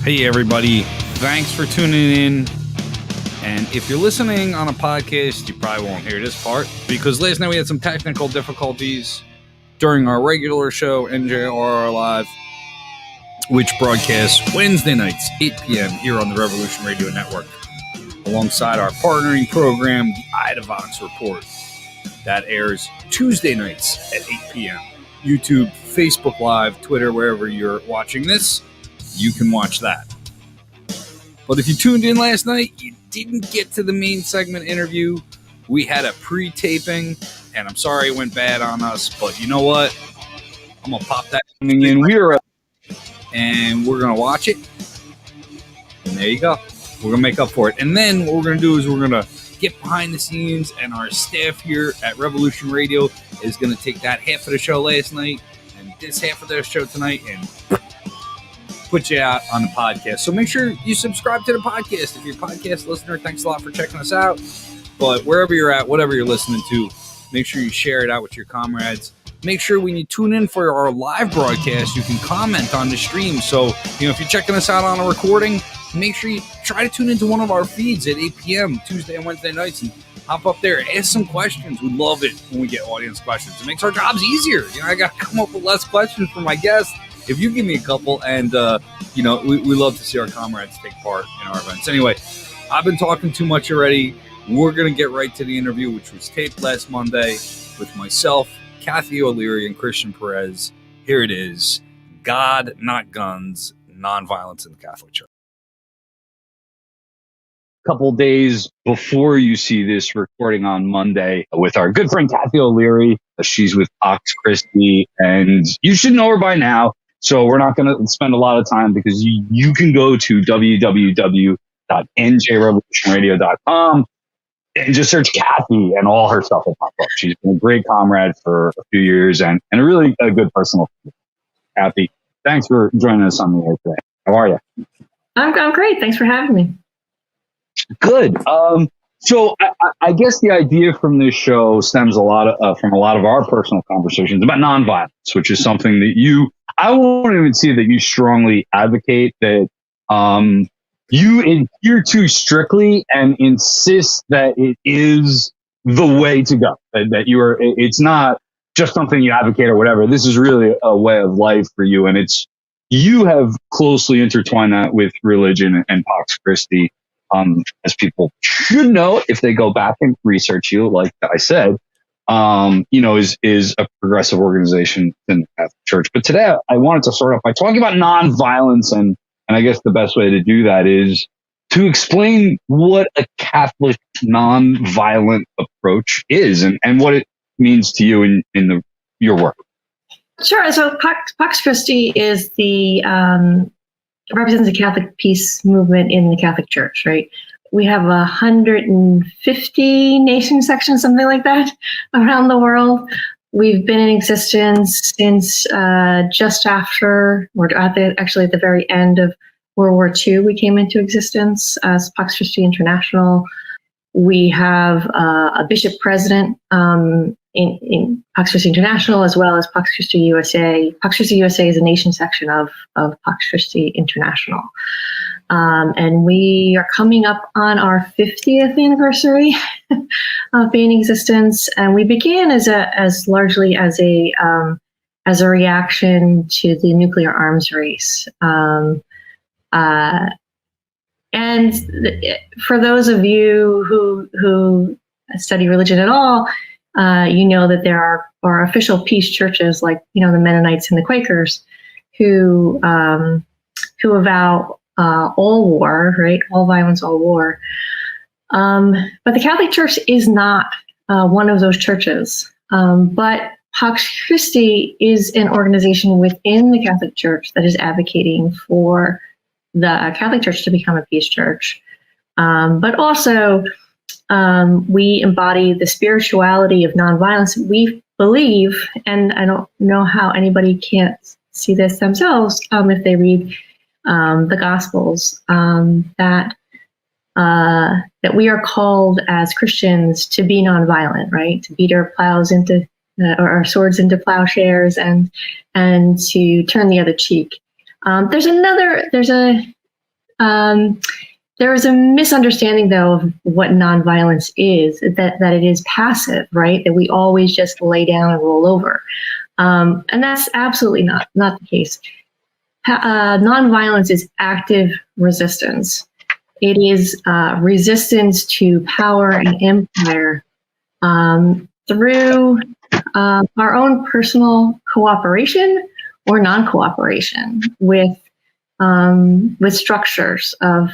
Hey, everybody. Thanks for tuning in. And if you're listening on a podcast, you probably won't hear this part because last night we had some technical difficulties during our regular show, NJRR Live, which broadcasts Wednesday nights, 8 p.m. here on the Revolution Radio Network, alongside our partnering program, the Ida Vox Report, that airs Tuesday nights at 8 p.m. YouTube, Facebook Live, Twitter, wherever you're watching this, you can watch that. But if you tuned in last night, you didn't get to the main segment interview. We had a pre-taping, and I'm sorry it went bad on us, but you know what? I'm going to pop that in. And we're going to watch it. And there you go. We're going to make up for it. And then what we're going to do is we're going to get behind the scenes, and our staff here at Revolution Radio is going to take that half of the show last night and this half of the show tonight and put you out on the podcast. So make sure you subscribe to the podcast. If you're a podcast listener, thanks a lot for checking us out. But wherever you're at, whatever you're listening to, make sure you share it out with your comrades. Make sure when you tune in for our live broadcast, you can comment on the stream. So, if you're checking us out on a recording, make sure you try to tune into one of our feeds at 8 p.m. Tuesday and Wednesday nights and hop up there. Ask some questions. We love it when we get audience questions. It makes our jobs easier. I got to come up with less questions for my guests. If you give me a couple, and, we love to see our comrades take part in our events. Anyway, I've been talking too much already. We're going to get right to the interview, which was taped last Monday with myself, Kathy O'Leary, and Christian Perez. Here it is. God, Not Guns, Nonviolence in the Catholic Church. Couple days before you see this recording on Monday with our good friend Kathy O'Leary. She's with Pax Christi, and you should know her by now. So we're not going to spend a lot of time because you can go to www.njrevolutionradio.com and just search Kathy, and all her stuff will pop up. She's been a great comrade for a few years and a really a good personal friend. Kathy, thanks for joining us on the air today. How are you? I'm great. Thanks for having me. Good. So I guess the idea from this show stems from a lot of our personal conversations about nonviolence, which is something that I won't even see that you strongly advocate, that you adhere to strictly and insist that it is the way to go, that it's not just something you advocate or whatever. This is really a way of life for you. And you have closely intertwined that with religion and Pax Christi. As people should know if they go back and research you, like I said, is a progressive organization in the Catholic Church. But today I wanted to start off by talking about nonviolence, and I guess the best way to do that is to explain what a Catholic nonviolent approach is and what it means to you in your work. Sure. So Pax Christi is represents the Catholic peace movement in the Catholic Church, right? We have 150 nation sections, something like that, around the world. We've been in existence since just after, or at the very end of World War II, we came into existence as Pax Christi International. We have a bishop president in Pax Christi International, as well as Pax Christi USA. Pax Christi USA is a nation section of Pax Christi International. And we are coming up on our 50th anniversary of being in existence. And we began as largely as a reaction to the nuclear arms race. And for those of you who study religion at all, you know that there are official peace churches like the Mennonites and the Quakers who avow all war, right? All violence, all war. But the Catholic Church is not one of those churches. But Pax Christi is an organization within the Catholic Church that is advocating for the Catholic Church to become a peace church. But also, we embody the spirituality of nonviolence. We believe, and I don't know how anybody can't see this themselves if they read the Gospels, that we are called as Christians to be nonviolent, right? To beat our plows into or our swords into plowshares, and to turn the other cheek. There's There is a misunderstanding, though, of what nonviolence is, that it is passive, right? That we always just lay down and roll over. And that's absolutely not the case. Nonviolence is active resistance. It is resistance to power and empire through our own personal cooperation or non-cooperation with structures of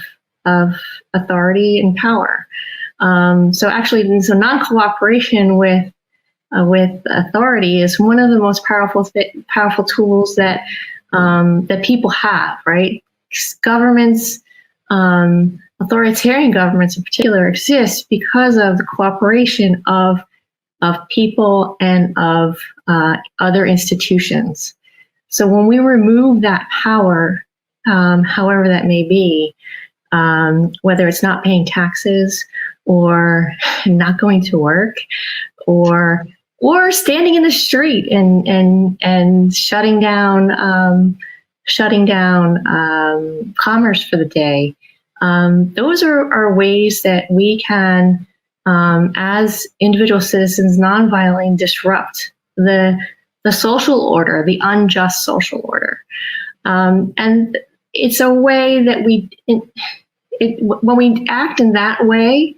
authority and power. So non-cooperation with authority is one of the most powerful tools that people have, right? Governments, authoritarian governments in particular, exist because of the cooperation of people and of other institutions. So when we remove that power, however that may be, whether it's not paying taxes or not going to work or standing in the street and shutting down commerce for the day, those are ways that we can, as individual citizens, nonviolently disrupt the social order, the unjust social order. And it's a way that when we act in that way,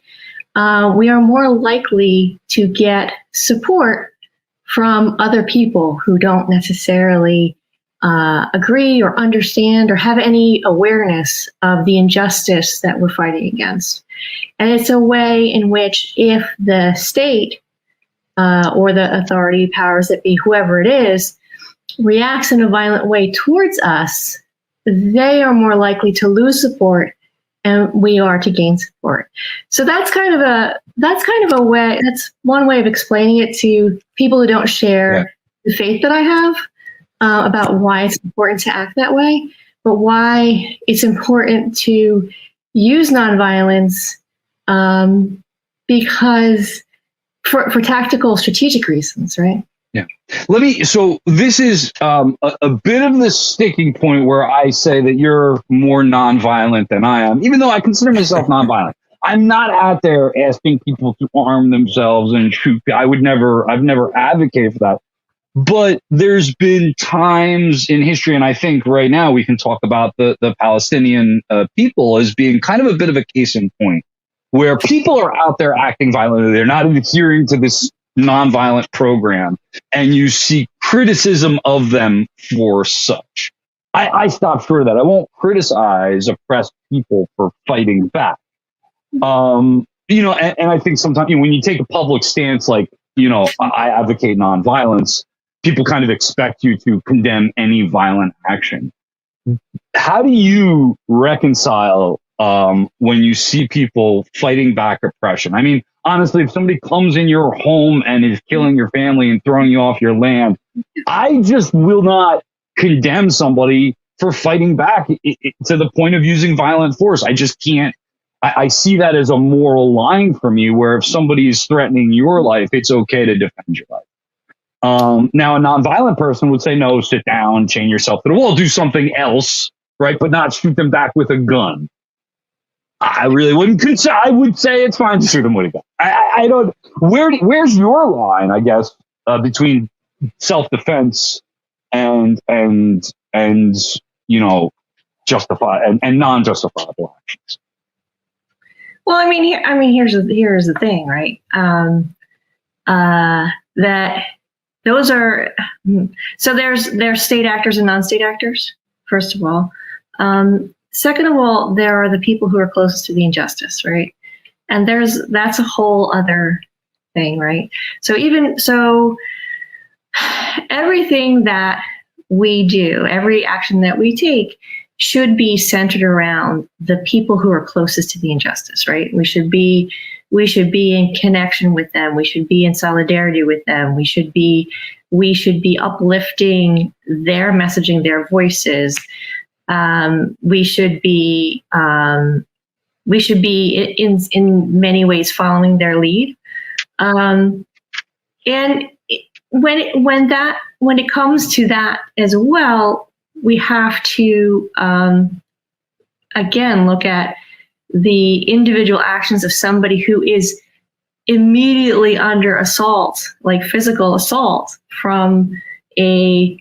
we are more likely to get support from other people who don't necessarily agree or understand or have any awareness of the injustice that we're fighting against. And it's a way in which, if the state or the authority powers that be, whoever it is, reacts in a violent way towards us, they are more likely to lose support, and we are to gain support. So that's kind of a way. That's one way of explaining it to people who don't share the faith that I have about why it's important to act that way, but why it's important to use nonviolence because for tactical, strategic reasons, right? Yeah. So this is a bit of the sticking point where I say that you're more nonviolent than I am, even though I consider myself nonviolent. I'm not out there asking people to arm themselves and shoot. I've never advocated for that. But there's been times in history, and I think right now we can talk about the Palestinian people as being kind of a bit of a case in point, where people are out there acting violently. They're not adhering to this nonviolent program, and you see criticism of them for such. I stop short of that. I won't criticize oppressed people for fighting back. And I think sometimes when you take a public stance like, I advocate nonviolence, people kind of expect you to condemn any violent action. How do you reconcile when you see people fighting back oppression? I mean, honestly, if somebody comes in your home and is killing your family and throwing you off your land, I just will not condemn somebody for fighting back to the point of using violent force. I just can't. I see that as a moral line for me, where if somebody is threatening your life, it's okay to defend your life. Now, a nonviolent person would say, no, sit down, chain yourself to the wall, do something else, right? But not shoot them back with a gun. I really wouldn't. I would say it's fine to shoot them with a gun. I don't. Where's your line? I guess between self-defense and justified and non-justifiable actions. Well, here's the thing, right? That those are so there's state actors and non-state actors. First of all. Second of all, there are the people who are closest to the injustice, right? And that's a whole other thing, right? So everything that we do, every action that we take should be centered around the people who are closest to the injustice, right? We should be in connection with them. We should be in solidarity with them. We should be uplifting their messaging, their voices. We should be in many ways following their lead. And when it comes to that as well, we have to again, look at the individual actions of somebody who is immediately under assault, like physical assault from a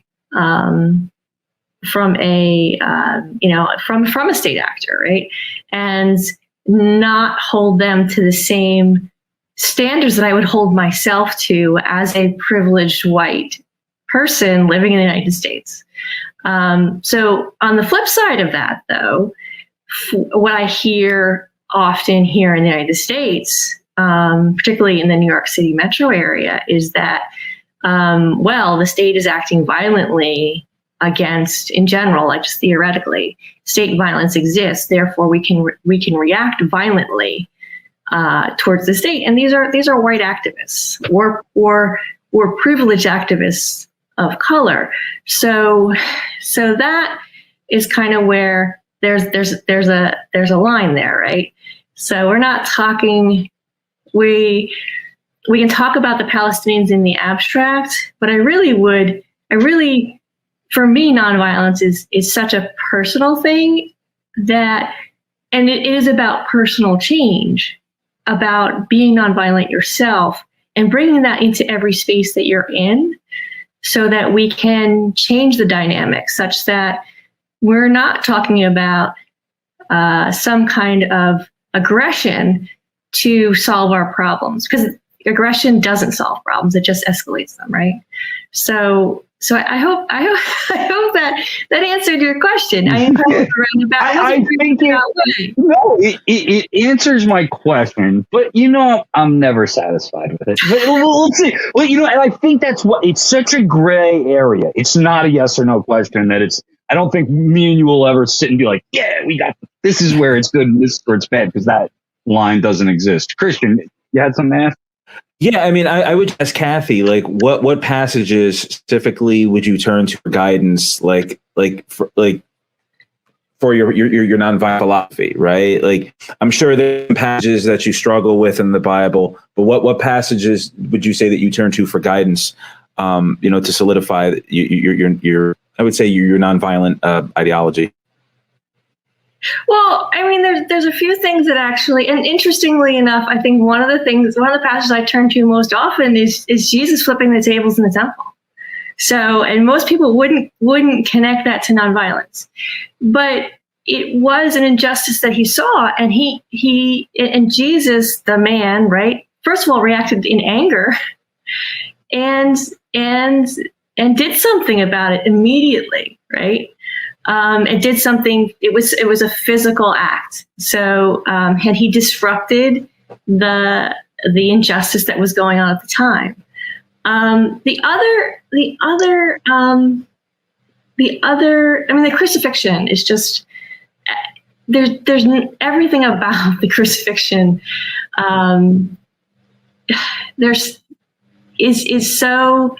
state actor, right? And not hold them to the same standards that I would hold myself to as a privileged white person living in the United States. So on the flip side of that, though, what I hear often here in the United States, particularly in the New York City metro area, is that, the state is acting violently against, in general, like just theoretically, state violence exists. Therefore, we can react violently towards the state. And these are white activists or privileged activists of color. So that is kind of where there's a line there, right? So we're not talking. We can talk about the Palestinians in the abstract, but for me, nonviolence is such a personal thing and it is about personal change, about being nonviolent yourself and bringing that into every space that you're in so that we can change the dynamic such that we're not talking about some kind of aggression to solve our problems, because aggression doesn't solve problems; it just escalates them, right? So I hope that answered your question. I think it answers my question, but I'm never satisfied with it. But let's see. Well, and I think that's what it's such a gray area. It's not a yes or no question. I don't think me and you will ever sit and be like, yeah, we got this is where it's good and this is where it's bad, because that line doesn't exist. Christian, you had something to ask? Yeah, I mean, I would ask Kathy, like, what passages specifically would you turn to for guidance, for your nonviolent philosophy, right? Like, I'm sure there are passages that you struggle with in the Bible, but what passages would you say that you turn to for guidance, to solidify your I would say your nonviolent ideology? Well, I mean, there's a few things that actually, and interestingly enough, I think one of the passages I turn to most often is Jesus flipping the tables in the temple. So, and most people wouldn't connect that to nonviolence, but it was an injustice that he saw, and and Jesus, the man, right, first of all, reacted in anger, and did something about it immediately, right? It did something. It was a physical act. So, had he disrupted the injustice that was going on at the time? The crucifixion is just there's everything about the crucifixion. Is so.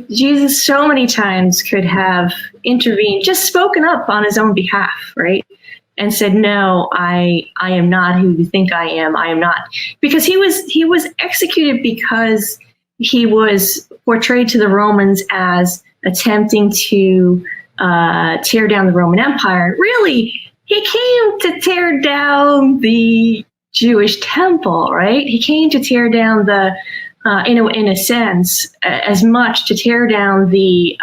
Jesus so many times could have intervened, just spoken up on his own behalf, right? And said, no, I am not who you think I am. I am not. Because he was executed because he was portrayed to the Romans as attempting to tear down the Roman Empire. Really, he came to tear down the Jewish temple, right? He came to tear down in a sense, as much to tear down the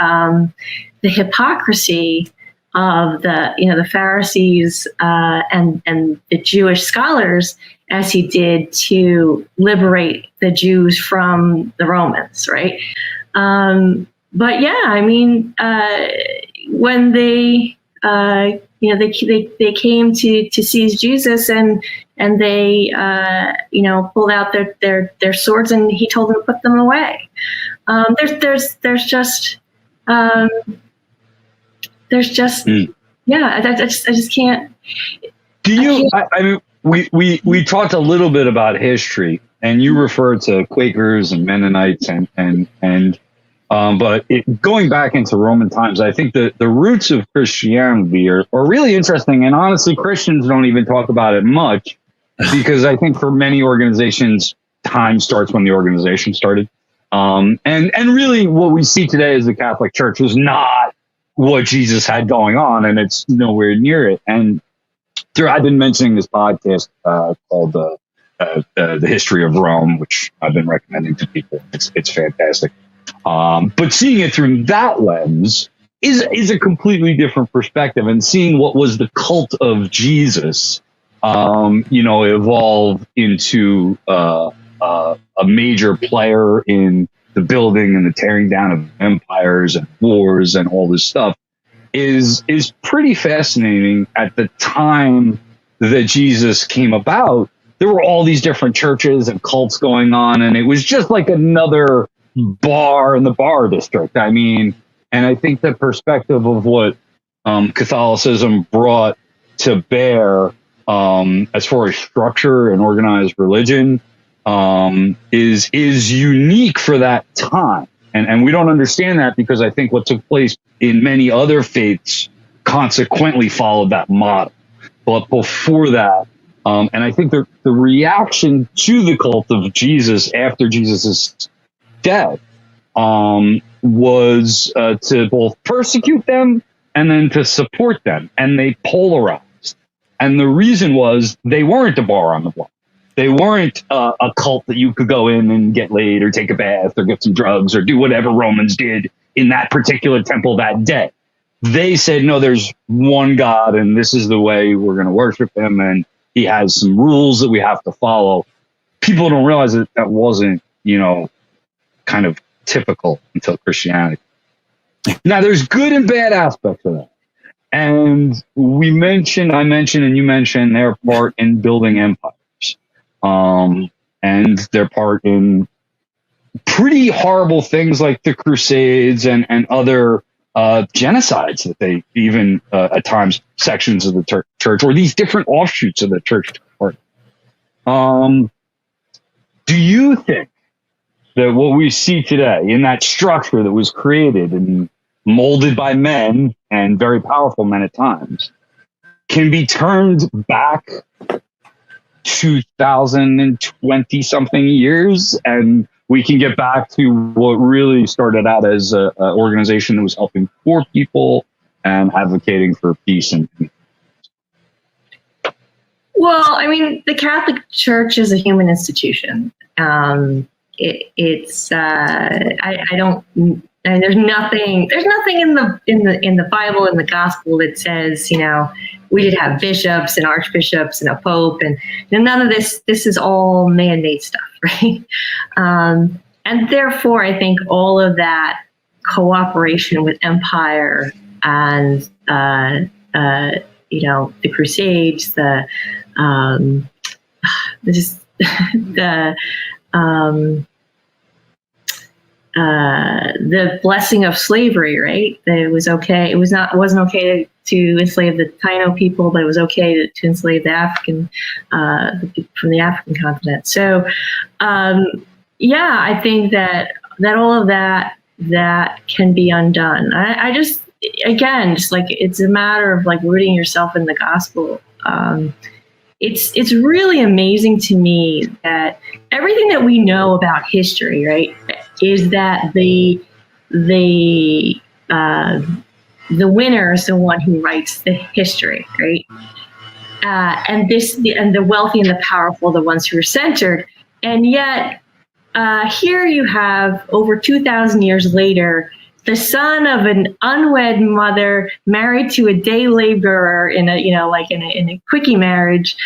hypocrisy of the Pharisees and the Jewish scholars as he did to liberate the Jews from the Romans, right? But yeah, I mean, when they came to seize Jesus and they pulled out their swords and he told them to put them away. There's just I just can't. Do you? I mean, we talked a little bit about history, and you referred to Quakers and Mennonites but going back into Roman times, I think the roots of Christianity are really interesting. And honestly, Christians don't even talk about it much because I think for many organizations, time starts when the organization started. And really what we see today as the Catholic Church was not what Jesus had going on, and it's nowhere near it. And I've been mentioning this podcast called The History of Rome, which I've been recommending to people. It's fantastic. But seeing it through that lens is a completely different perspective, and seeing what was the cult of Jesus, evolve into a major player in the building and the tearing down of empires and wars and all this stuff is pretty fascinating. At the time that Jesus came about, there were all these different churches and cults going on, and it was just like another bar in the bar district. I mean, and I think the perspective of what Catholicism brought to bear as far as structure and organized religion is unique for that time. And we don't understand that because I think what took place in many other faiths consequently followed that model. But before that, and I think the reaction to the cult of Jesus after Jesus' death was to both persecute them and then to support them. And they polarized. And the reason was they weren't a bar on the block. They weren't a cult that you could go in and get laid or take a bath or get some drugs or do whatever Romans did in that particular temple that day. They said, no, there's one God and this is the way we're going to worship him. And he has some rules that we have to follow. People don't realize that that wasn't, kind of typical until Christianity. Now, there's good and bad aspects of that. And I mentioned, and you mentioned their part in building empires. And their part in pretty horrible things like the Crusades and other genocides that they even at times sections of the church or these different offshoots of the church took part. Do you think that what we see today in that structure that was created and molded by men and very powerful men at times can be turned back 2020 something years and we can get back to what really started out as an organization that was helping poor people and advocating for peace and peace? Well, I mean, the Catholic Church is a human institution. There's nothing in the Bible and the gospel that says, we did have bishops and archbishops and a pope, and none of this is all man-made stuff, right? And therefore, I think all of that cooperation with empire and, the Crusades, the blessing of slavery, right? That it was okay. It wasn't okay to enslave the Taino people, but it was okay to enslave the African, the people from the African continent. So, I think that all of that can be undone. I just like, it's a matter of like rooting yourself in the gospel. It's really amazing to me that everything that we know about history, right, is that the winner is the one who writes the history, right? And the wealthy and the powerful, the ones who are centered. And yet, here you have over 2,000 years later, the son of an unwed mother married to a day laborer in a quickie marriage,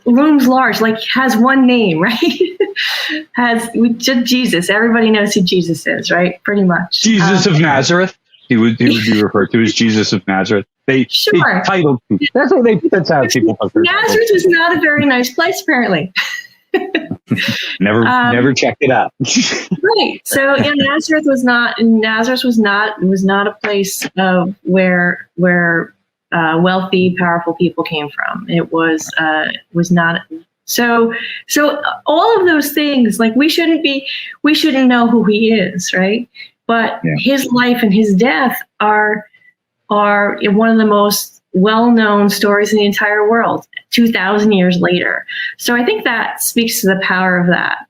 looms large, like has one name, right? Just Jesus. Everybody knows who Jesus is, right? Pretty much. Jesus of Nazareth. He would be referred to as Jesus of Nazareth. They titled people. That's how people talk. Nazareth was not a very nice place, apparently. Never checked it out. Right. So Nazareth was not a place where wealthy, powerful people came from. It was not. So all of those things, like we shouldn't know who he is, right? But his life and his death are one of the most well-known stories in the entire world 2,000 years later. So I think that speaks to the power of that,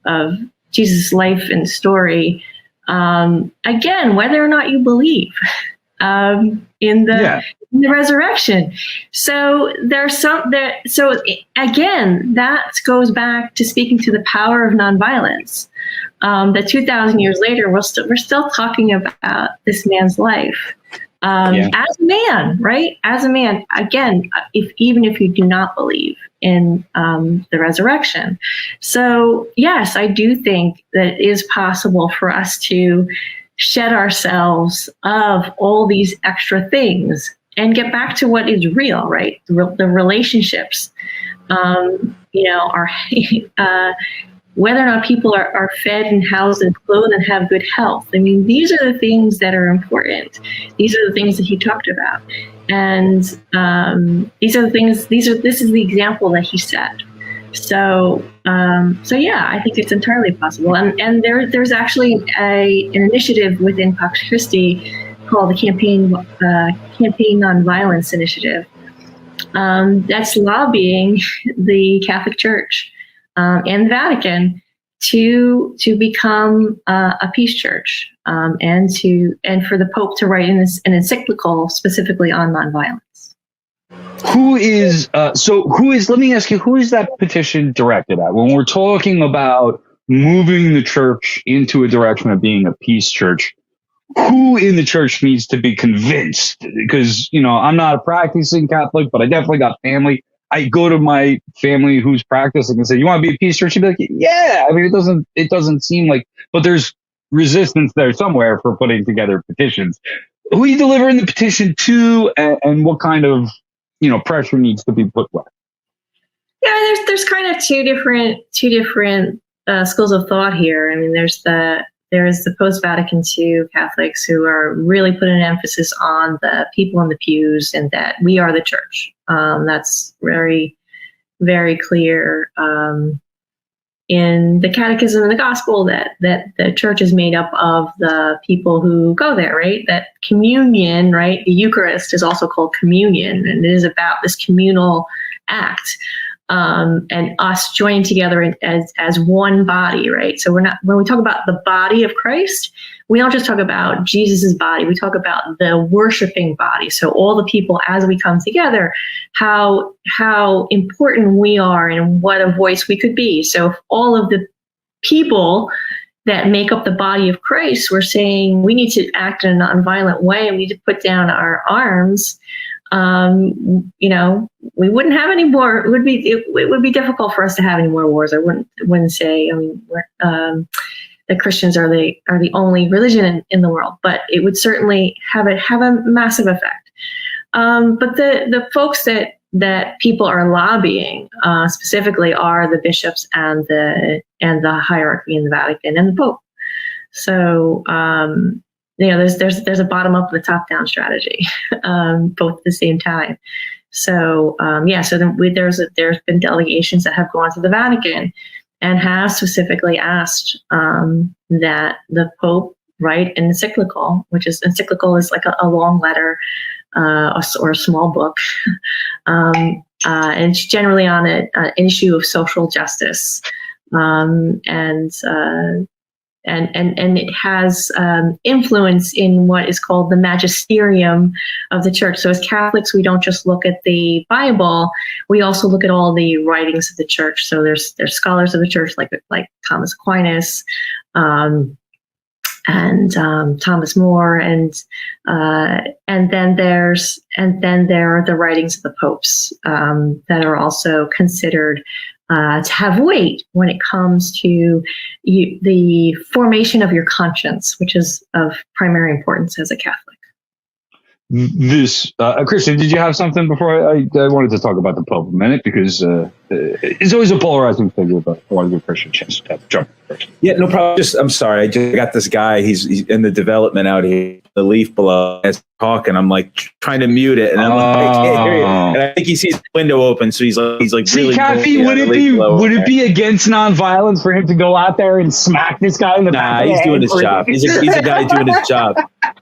of Jesus' life and story. Again, whether or not you believe, in the resurrection. So there's some there. So again, that goes back to speaking to the power of nonviolence. That 2,000 years later, we're still talking about this man's life as a man, right? As a man, again, even if you do not believe in the resurrection. So yes, I do think that it is possible for us to shed ourselves of all these extra things and get back to what is real, right? The relationships, whether or not people are fed and housed and clothed and have good health. I mean, these are the things that are important. These are the things that he talked about. And these are the things, this is the example that he set. So yeah, I think it's entirely possible. And there's actually an initiative within Pax Christi called the Campaign Nonviolence Initiative. That's lobbying the Catholic Church and the Vatican to become a peace church, and for the Pope to write an encyclical specifically on nonviolence. Who is let me ask you, who is that petition directed at? When we're talking about moving the church into a direction of being a peace church, who in the church needs to be convinced? Because, I'm not a practicing Catholic, but I definitely got family. I go to my family who's practicing and say, "You want to be a peace church?" You'd be like, "Yeah." I mean, it doesn't seem like, but there's resistance there somewhere for putting together petitions. Who are you delivering the petition to, and what kind of pressure needs to be put where? Yeah, there's kind of two different schools of thought here. I mean, there's the post-Vatican II Catholics who are really putting an emphasis on the people in the pews and that we are the church. That's very, very clear in the Catechism and the Gospel that the church is made up of the people who go there, right? That communion, right? The Eucharist is also called communion, and it is about this communal act. And us joining together as one body, right? So when we talk about the body of Christ, we don't just talk about Jesus's body, we talk about the worshiping body. So all the people, as we come together, how important we are and what a voice we could be. So if all of the people that make up the body of Christ, we're saying we need to act in a nonviolent way, and we need to put down our arms, we wouldn't have any more. It would be difficult for us to have any more wars. I wouldn't say. I mean, that Christians are the only religion in the world, but it would certainly have a massive effect. But the folks that people are lobbying specifically are the bishops and the hierarchy in the Vatican and the Pope. So. There's a bottom up and a top down strategy, both at the same time. So there's been delegations that have gone to the Vatican and have specifically asked that the Pope write an encyclical, encyclical is like a long letter or a small book, and it's generally on an issue of social justice, and it has influence in what is called the magisterium of the church. So as Catholics, we don't just look at the Bible, we also look at all the writings of the church. So there's scholars of the church like Thomas Aquinas, and Thomas More, and then there are the writings of the popes that are also considered to have weight when it comes to the formation of your conscience, which is of primary importance as a Catholic. This Christian, did you have something before? I wanted to talk about the Pope a minute, because it's always a polarizing figure, but I want to give Christian a chance to jump first. Yeah, no problem. I'm sorry. I just got this guy. He's in the development out here, the leaf below, as talking. I'm like trying to mute it, and I'm like, I can't hear you. And I think he sees the window open, so he's like, see, really. Kathy, would it be against nonviolence for him to go out there and smack this guy in the back? Nah, he's doing his job. He's a guy doing his job.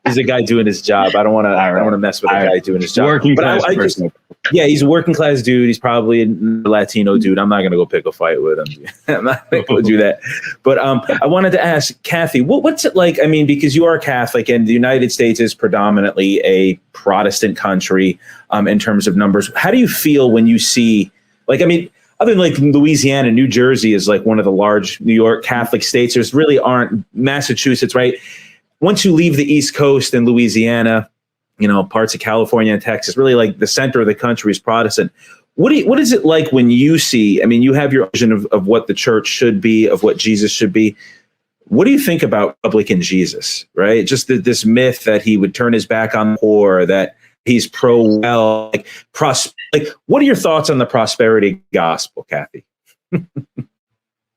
He's a guy doing his job. I don't want to mess with a guy doing his job. Working class person. Yeah, he's a working class dude. He's probably a Latino dude. I'm not gonna go pick a fight with him. I'm not gonna go do that. But I wanted to ask Kathy, what's it like? I mean, because you are Catholic, and the United States is predominantly a Protestant country in terms of numbers. How do you feel when you see, like, I mean, other than like Louisiana, New Jersey is like one of the large New York Catholic states. There's really aren't Massachusetts, right? Once you leave the East Coast and Louisiana, you know, parts of California and Texas, really like the center of the country is Protestant. What is it like when you see, I mean, you have your vision of what the church should be, of what Jesus should be. What do you think about Republican Jesus, right? Just this myth that he would turn his back on the poor, that he's pro-well, like what are your thoughts on the prosperity gospel, Kathy?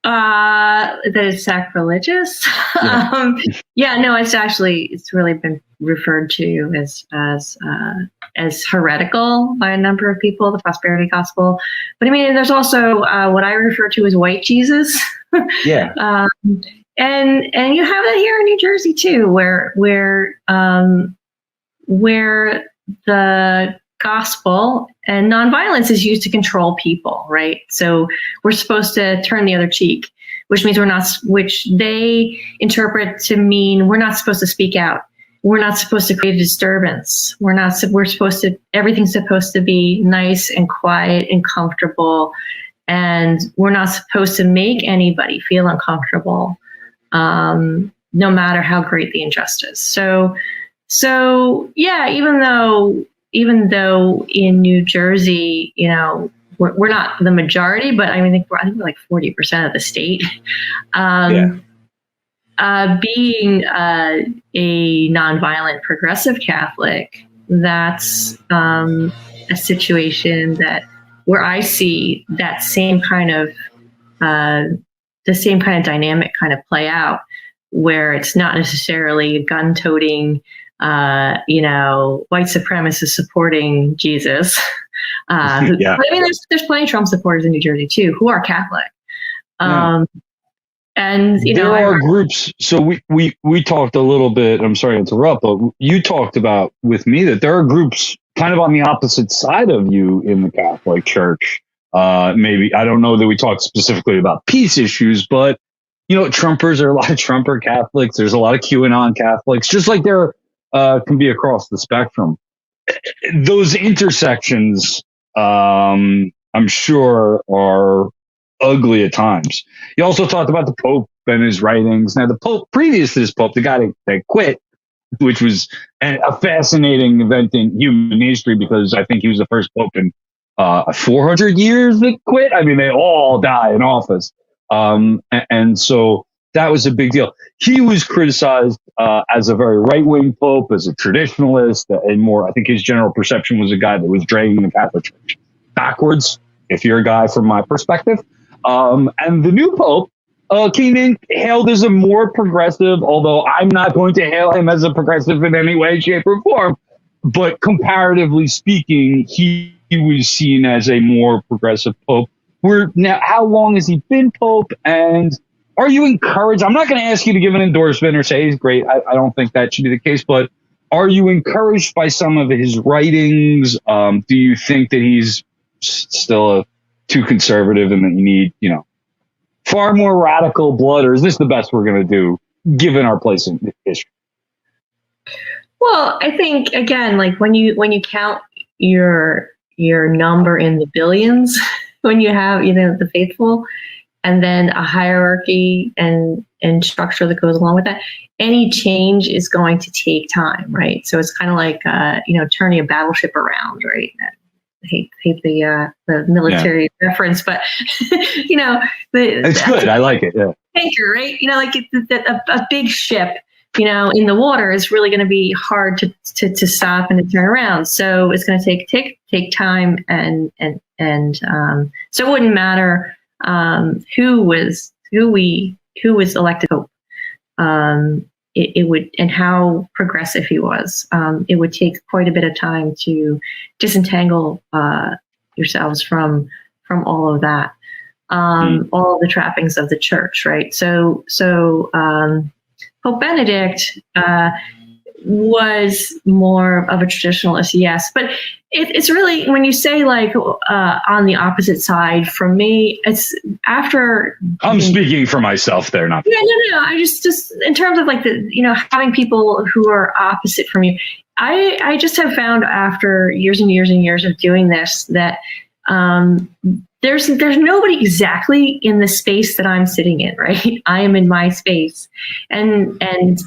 That it's sacrilegious. No, it's really been referred to as heretical by a number of people, the prosperity gospel. But I mean, there's also what I refer to as white Jesus. Yeah. And you have that here in New Jersey too, where the gospel and nonviolence is used to control people, right? So we're supposed to turn the other cheek, which means which they interpret to mean we're not supposed to speak out. We're not supposed to create a disturbance. Everything's supposed to be nice and quiet and comfortable. And we're not supposed to make anybody feel uncomfortable, no matter how great the injustice. So yeah, even though in New Jersey, you know, we're not the majority, but I think we're like 40% of the state. Being a nonviolent progressive Catholic, that's a situation where I see that same kind of dynamic kind of play out, where it's not necessarily a gun-toting, white supremacists supporting Jesus. But I mean, there's plenty of Trump supporters in New Jersey too who are Catholic. And there are groups. So we talked a little bit. I'm sorry to interrupt, but you talked about with me that there are groups kind of on the opposite side of you in the Catholic Church. Maybe I don't know that we talked specifically about peace issues, but you know, Trumpers, there are a lot of Trumper Catholics. There's a lot of QAnon Catholics, just like there can be across the spectrum. Those intersections, I'm sure, are ugly at times. You also talked about the Pope and his writings. Now, the Pope, previous to this Pope, the guy that quit, which was a fascinating event in human history, because I think he was the first Pope in 400 years that quit. I mean, they all die in office. And so that was a big deal. He was criticized as a very right-wing Pope, as a traditionalist, and more. I think his general perception was a guy that was dragging the Catholic Church backwards, if you're a guy from my perspective. And the new Pope came in hailed as a more progressive, although I'm not going to hail him as a progressive in any way, shape, or form. But comparatively speaking, he was seen as a more progressive Pope. Now, how long has he been Pope? And are you encouraged? I'm not going to ask you to give an endorsement or say he's great. I don't think that should be the case. But are you encouraged by some of his writings? Do you think that he's still too conservative and that you need, far more radical blood? Or is this the best we're going to do, given our place in history? Well, I think, again, like when you count your number in the billions, when you have the faithful, and then a hierarchy and structure that goes along with that, any change is going to take time, right? So it's kind of like turning a battleship around, right? I hate the military reference, but it's good. I like it. Yeah, tanker, right? A big ship, in the water is really going to be hard to stop and to turn around. So it's going to take time, and so it wouldn't matter who was elected Pope. It would, and how progressive he was. It would take quite a bit of time to disentangle yourselves from all of that, all of the trappings of the church, right? So Pope Benedict was more of a traditionalist, yes. But it's really, when you say like on the opposite side, for me, it's after. I'm speaking for myself there, not. Yeah, no. I just in terms of like having people who are opposite from you. I just have found after years and years and years of doing this that there's nobody exactly in the space that I'm sitting in, right? I am in my space, and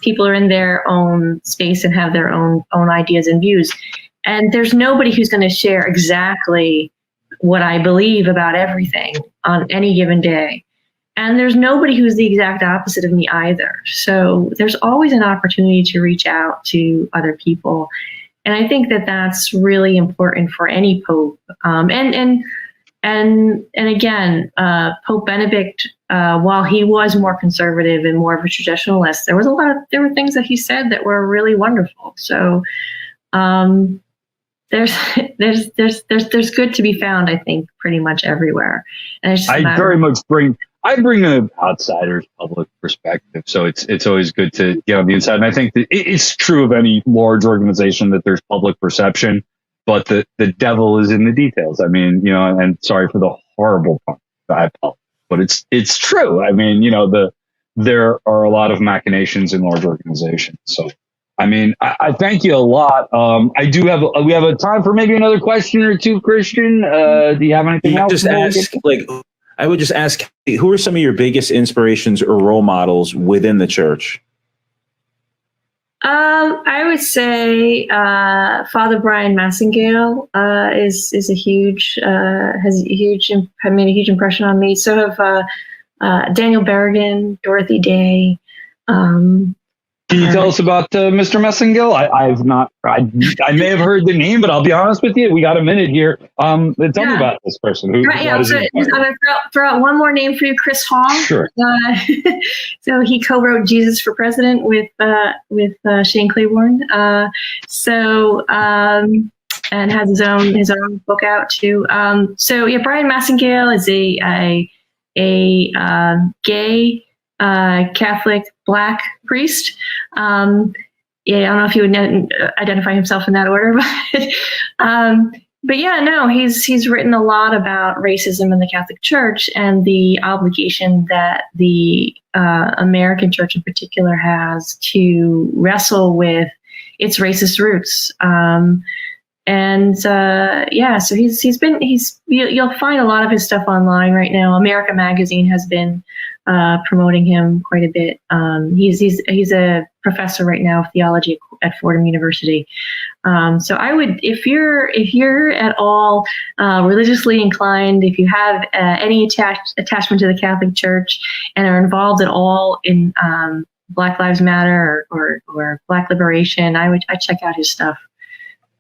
people are in their own space and have their own ideas and views, and there's nobody who's going to share exactly what I believe about everything on any given day. And there's nobody who's the exact opposite of me either. So there's always an opportunity to reach out to other people. And I think that that's really important for any pope. And again, Pope Benedict, while he was more conservative and more of a traditionalist, there were things that he said that were really wonderful. So there's good to be found, I think, pretty much everywhere. And it's just I bring an outsider's public perspective, so it's always good to get on the inside. And I think that it's true of any large organization that there's public perception, but the devil is in the details. I mean, and sorry for the horrible part, I apologize, but it's true. I mean, there are a lot of machinations in large organizations. So, I mean, I thank you a lot. We have a time for maybe another question or two, Christian. Do you have anything else? I would just ask, who are some of your biggest inspirations or role models within the church? I would say Father Brian Massingale has made a huge impression on me. So have Daniel Berrigan, Dorothy Day. Can you tell us about Mr. Massingale? I may have heard the name, but I'll be honest with you. We got a minute here. Tell me about this person. I'm going to throw out one more name for you, Chris Hall. Sure. So he co-wrote Jesus for President with Shane Claiborne. And has his own book out too. Brian Massingale is a gay Catholic Black priest. I don't know if he would identify himself in that order, but he's written a lot about racism in the Catholic Church and the obligation that the American Church in particular has to wrestle with its racist roots. So you'll find a lot of his stuff online right now. America Magazine has been promoting him quite a bit. He's a professor right now of theology at Fordham University. So I would, if you're at all religiously inclined, if you have any attachment to the Catholic Church and are involved at all in Black Lives Matter or Black liberation, I'd check out his stuff.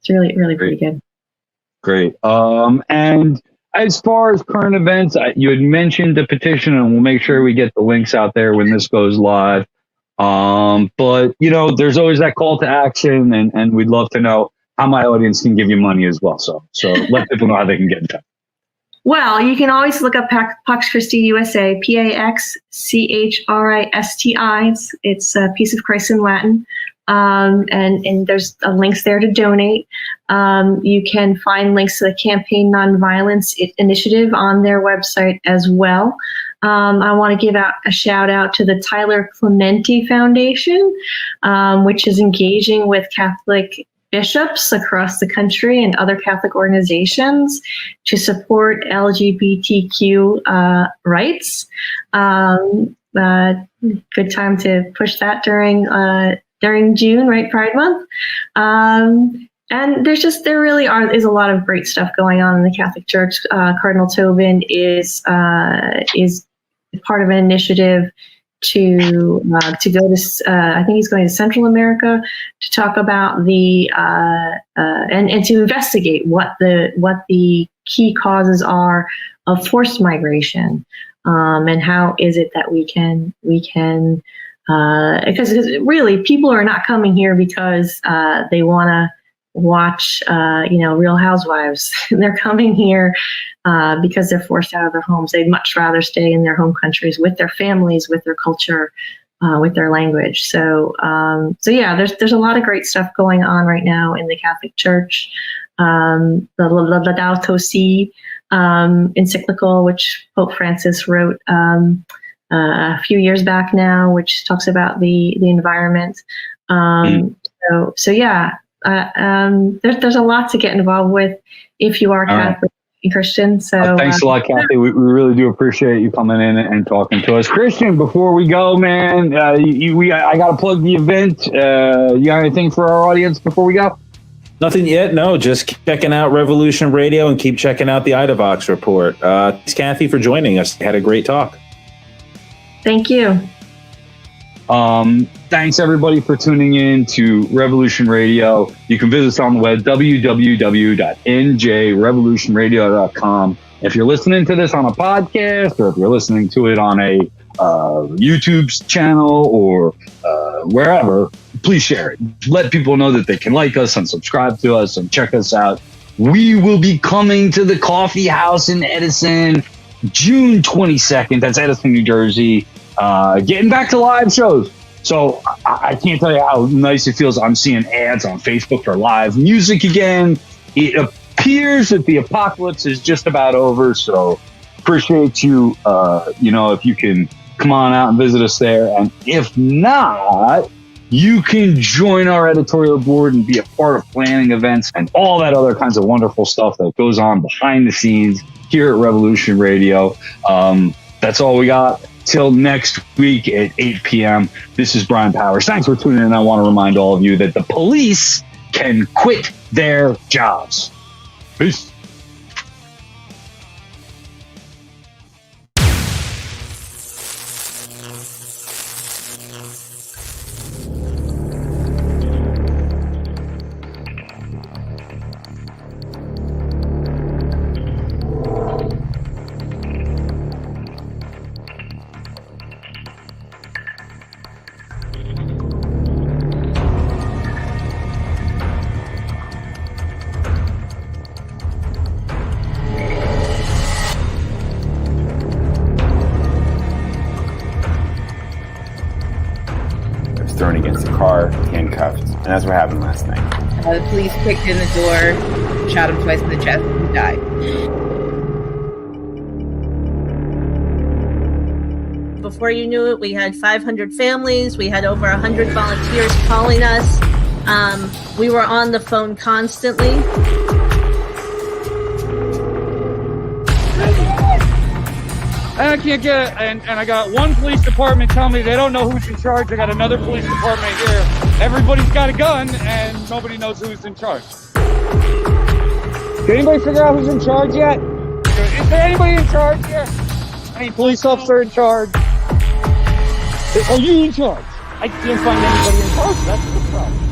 It's really, really pretty good. Great. And as far as current events, you had mentioned the petition, and we'll make sure we get the links out there when this goes live. But there's always that call to action, and we'd love to know how my audience can give you money as well. So let people know how they can get in touch. Well, you can always look up Pax Christi USA, PAXCHRISTI. It's a piece of Christ in Latin. And there's links there to donate. You can find links to the Campaign Nonviolence Initiative on their website as well. I want to give out a shout out to the Tyler Clementi Foundation, which is engaging with Catholic bishops across the country and other Catholic organizations to support LGBTQ rights. Good time to push that during June, right? Pride Month. And there really is a lot of great stuff going on in the Catholic Church. Cardinal Tobin is part of an initiative to go to, I think he's going to Central America to talk about and to investigate what the key causes are of forced migration, and how is it that we can because really people are not coming here because they want to watch Real Housewives. They're coming here because they're forced out of their homes. They'd much rather stay in their home countries with their families, with their culture, with their language. So yeah, there's a lot of great stuff going on right now in the Catholic Church. The Laudato Si encyclical, which Pope Francis wrote a few years back now, which talks about the environment. So yeah, there's a lot to get involved with if you are Catholic and Christian. So thanks a lot, Kathy. We really do appreciate you coming in and talking to us. Christian, before we go, man, I got to plug the event. You got anything for our audience before we go? Nothing yet. No, just checking out Revolution Radio and keep checking out the IDAVOX report. Thanks, Kathy, for joining us. Had a great talk. Thank you. Thanks everybody for tuning in to Revolution Radio. You can visit us on the web, www.njrevolutionradio.com. If you're listening to this on a podcast, or if you're listening to it on a YouTube channel or wherever, please share it. Let people know that they can like us and subscribe to us and check us out. We will be coming to the Coffee House in Edison June 22nd. That's Edison, New Jersey. Getting back to live shows. So I can't tell you how nice it feels. I'm seeing ads on Facebook for live music again. It appears that the apocalypse is just about over. So appreciate you, if you can come on out and visit us there. And if not, you can join our editorial board and be a part of planning events and all that other kinds of wonderful stuff that goes on behind the scenes here at Revolution Radio. That's all we got. Till next week at 8 p.m. This is Brian Powers. Thanks for tuning in. I want to remind all of you that the police can quit their jobs. Peace. Thrown against the car, handcuffed, and that's what happened last night. The police kicked in the door, shot him twice in the chest, and he died. Before you knew it, we had 500 families. We had over 100 volunteers calling us. We were on the phone constantly. And I can't get it. And I got one police department telling me they don't know who's in charge. I got another police department here. Everybody's got a gun and nobody knows who's in charge. Did anybody figure out who's in charge yet? Is there anybody in charge here? Any police officer in charge? Are you in charge? I can't find anybody in charge. That's the problem.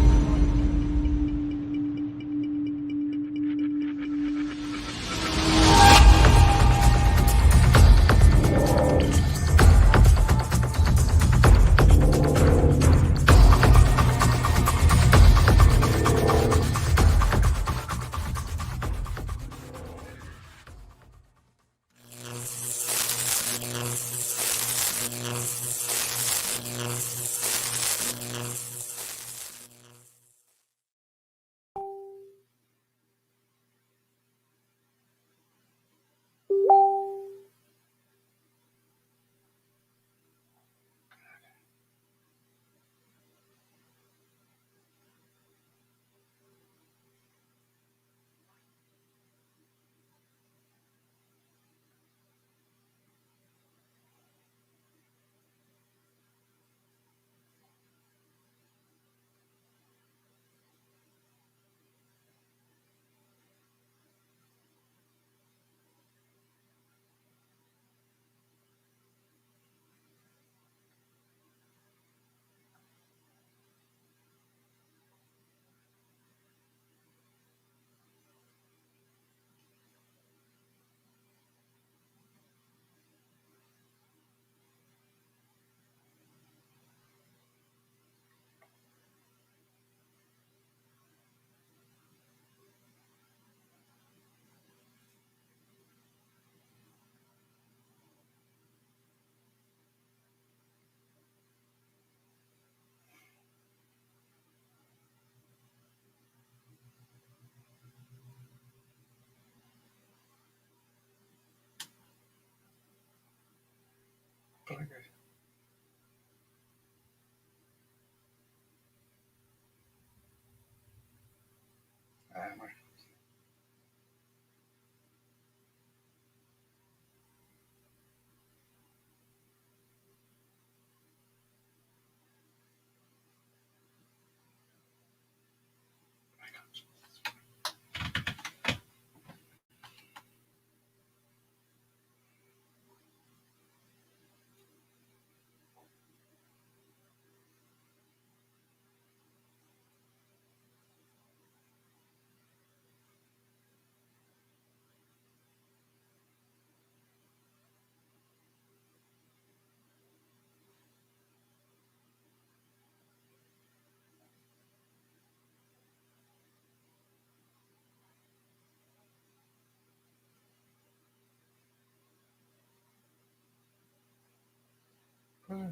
Okay.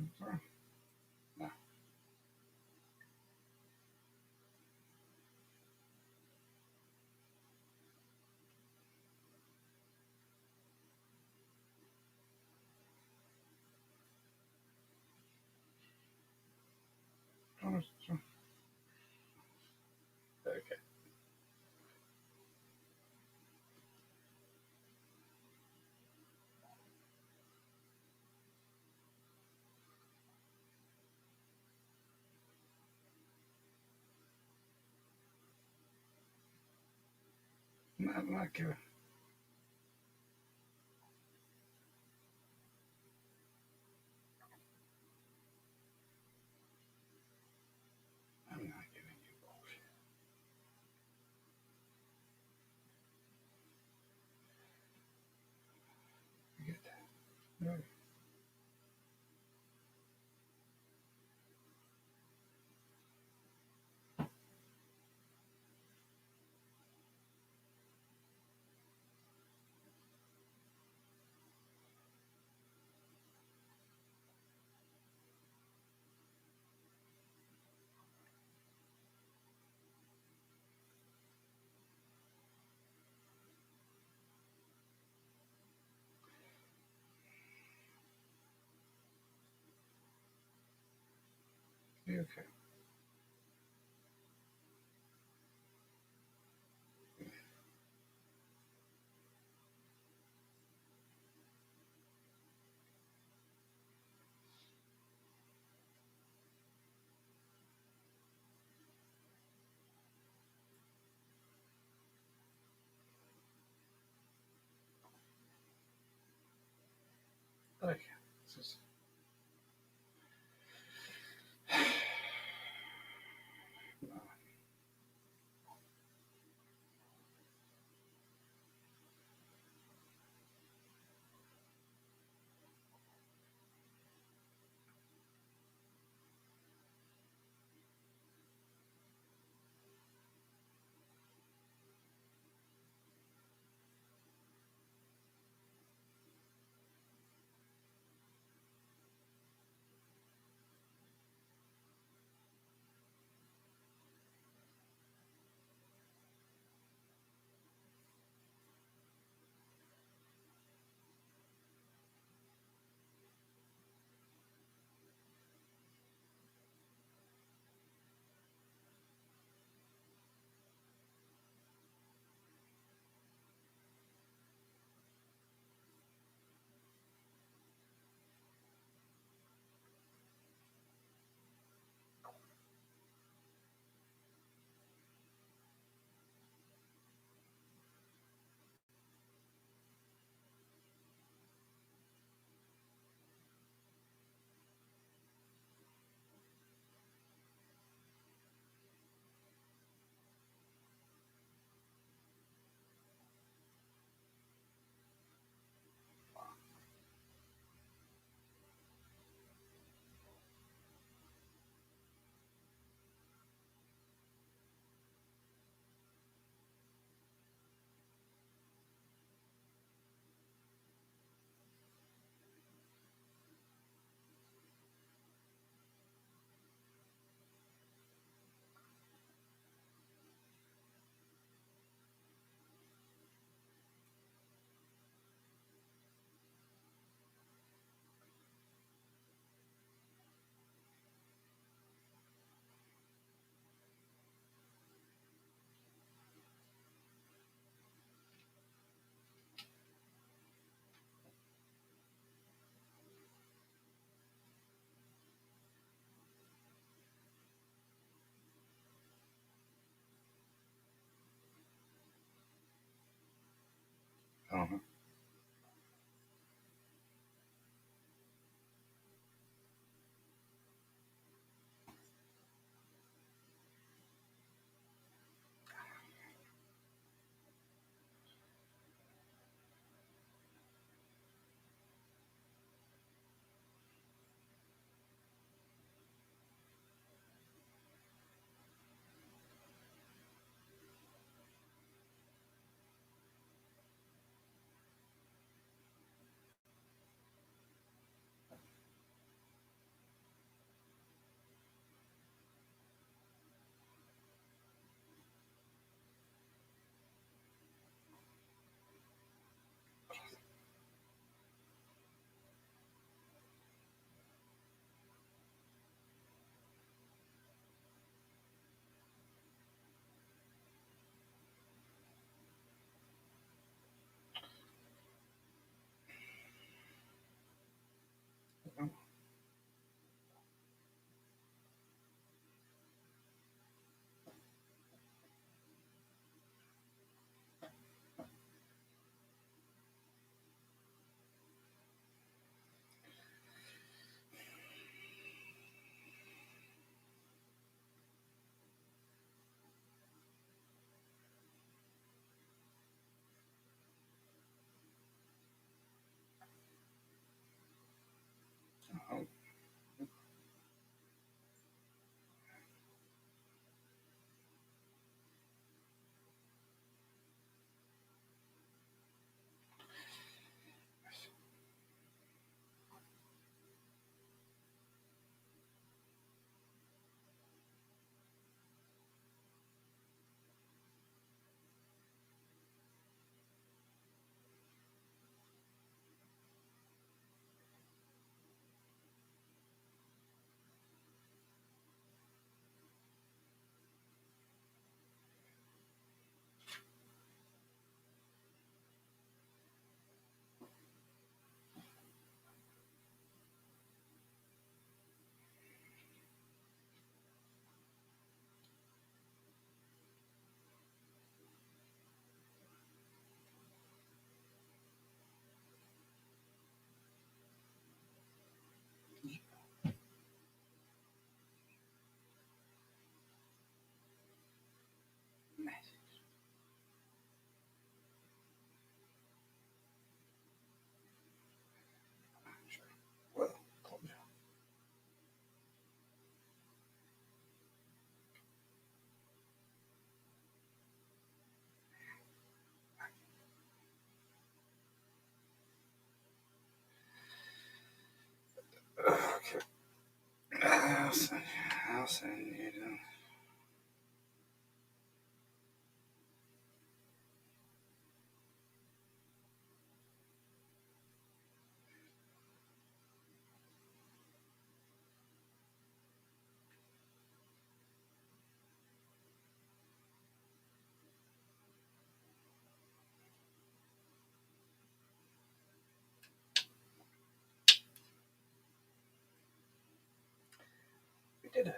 Not good. I'm not giving you bullshit. Forget that. No. Be okay. Okay. This is. Okay. I'll send you down. We did it.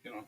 You know.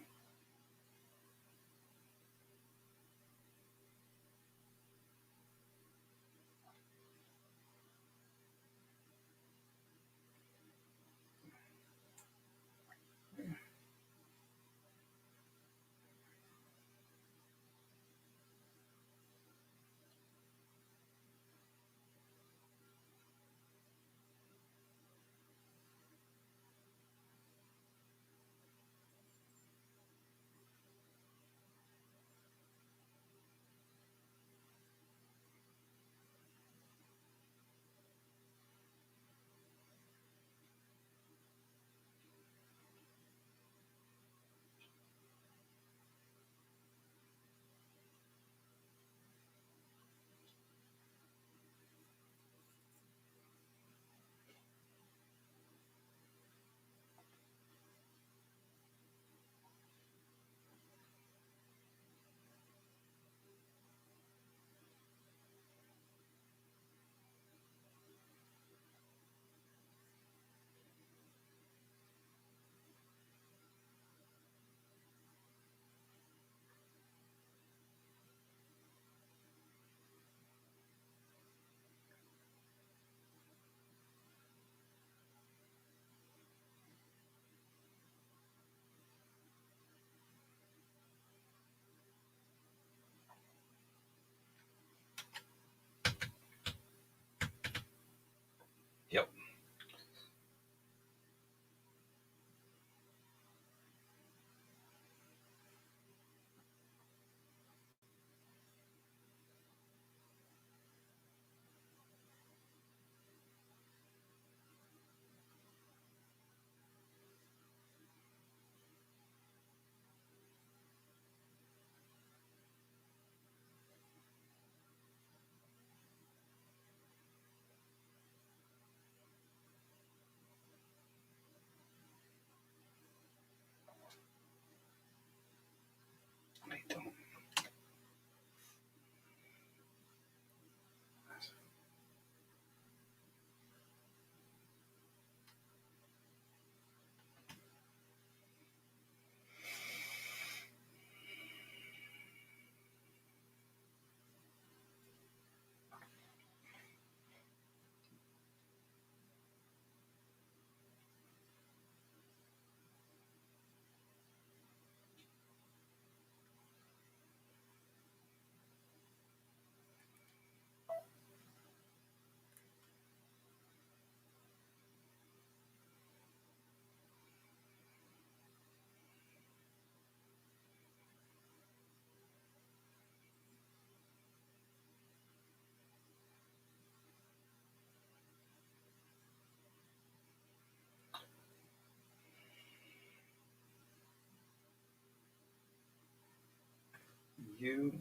Yep. I don't. You.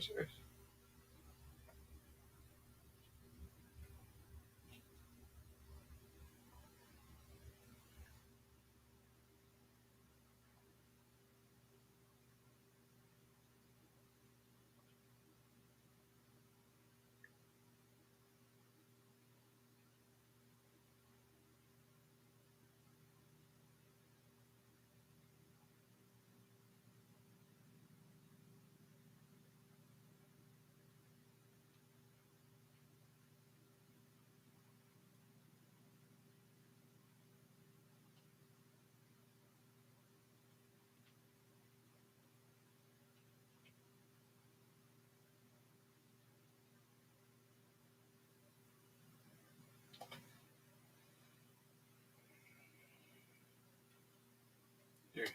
serious. Here.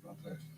About that.